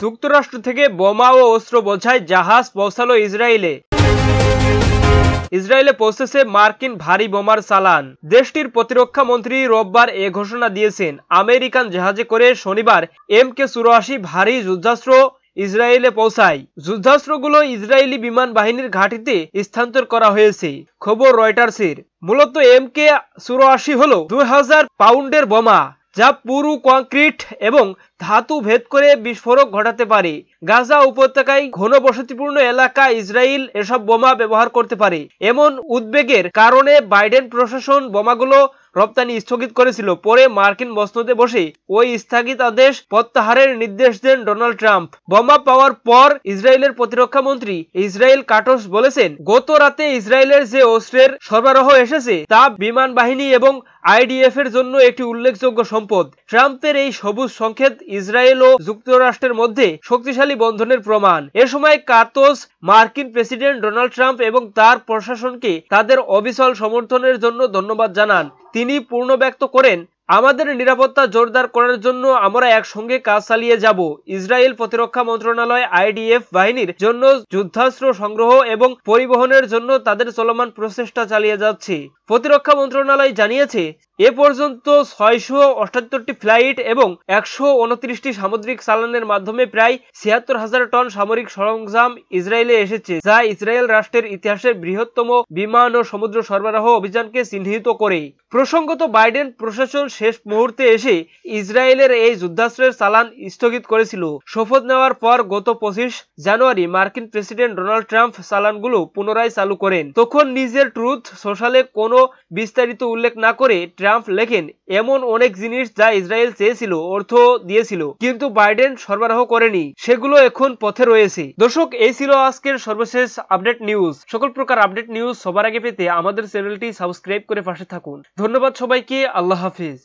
যুক্তরাষ্ট্র থেকে বোমা ও অস্ত্র বোঝাই জাহাজ পৌঁছালো ইসরায়েলে। ইসরায়েলে পৌঁছেছে মার্কিন ভারী বোমার চালান। দেশটির প্রতিরক্ষা মন্ত্রী রোববার এ ঘোষণা দিয়েছেন। আমেরিকান জাহাজে করে শনিবার MK-84 ভারী যুদ্ধাস্ত্র ইসরায়েলে পৌঁছায়। যুদ্ধাস্ত্রগুলো ইসরায়েলি বিমান বাহিনীর ঘাঁটিতে স্থানান্তর করা হয়েছে। খবর রয়টার্সের। মূলত MK-84 হলো 2000 পাউন্ডের বোমা, যা পুরু কংক্রিট এবং ধাতু ভেদ করে বিস্ফোরক ঘটাতে পারে। গাজা উপত্যকায় ঘনবসতিপূর্ণ এলাকা ইসরায়েল এসব বোমা ব্যবহার করতে পারে। এমন উদ্বেগের কারণে বাইডেন প্রশাসন বোমাগুলো রপ্তানি স্থগিত করেছিল। পরে মার্কিন মসনদে বসে ওই স্থগিতাদেশ প্রত্যাহারের নির্দেশ দেন ডোনাল্ড ট্রাম্প। বোমা পাওয়ার পর ইসরায়েলের প্রতিরক্ষা মন্ত্রী ইসরায়েল কাটস বলেছেন, গত রাতে ইসরায়েলের যে অস্ত্রের সরবরাহ এসেছে তা বিমান বাহিনী এবং IDF এর জন্য একটি উল্লেখযোগ্য সম্পদ। ট্রাম্পের এই সবুজ সংকেত ইসরায়েল ও যুক্তরাষ্ট্রের মধ্যে শক্তিশালী বন্ধনের প্রমাণ। এ সময় কাটস মার্কিন প্রেসিডেন্ট ডোনাল্ড ট্রাম্প এবং তার প্রশাসনকে তাদের অবিচল সমর্থনের জন্য ধন্যবাদ জানান। তিনি পুনর্ব্যক্ত করেন, আমাদের নিরাপত্তা জোরদার করার জন্য আমরা একসঙ্গে কাজ চালিয়ে যাব। ইসরায়েল প্রতিরক্ষা মন্ত্রণালয় IDF বাহিনীর জন্য যুদ্ধাস্ত্র সংগ্রহ এবং পরিবহনের জন্য তাদের চলমান প্রচেষ্টা চালিয়ে যাচ্ছে। প্রতিরক্ষা মন্ত্রণালয় জানিয়েছে, এ পর্যন্ত 678টি ফ্লাইট এবং 129টি সামুদ্রিক চালানের মাধ্যমে প্রায় 76,000 টন সামরিক সরঞ্জাম ইসরায়েলে এসেছে, যা ইসরায়েল রাষ্ট্রের ইতিহাসের বৃহত্তম বিমান ও সমুদ্র সরবরাহ অভিযানকে চিহ্নিত করে। প্রসঙ্গত, বাইডেন প্রশাসন শেষ মুহূর্তে এসে ইসরায়েলের এই যুদ্ধাস্ত্রের চালান স্থগিত করেছিল। শপথ নেওয়ার পর গত 25 জানুয়ারি মার্কিন প্রেসিডেন্ট ডোনাল্ড ট্রাম্প চালানগুলো পুনরায় চালু করেন। তখন নিজের ট্রুথ সোশ্যালে কোনো বিস্তারিত উল্লেখ না করে ট্রাম্প লেখেন, এমন অনেক জিনিস যা ইসরায়েল চেয়েছিল, অর্থ দিয়েছিল, কিন্তু বাইডেন সরবরাহ করেনি, সেগুলো এখন পথে রয়েছে। দর্শক, এই ছিল আজকের সর্বশেষ আপডেট নিউজ। সকল প্রকার আপডেট নিউজ সবার আগে পেতে আমাদের চ্যানেলটি সাবস্ক্রাইব করে পাশে থাকুন। ধন্যবাদ সবাইকে। আল্লাহ হাফিজ।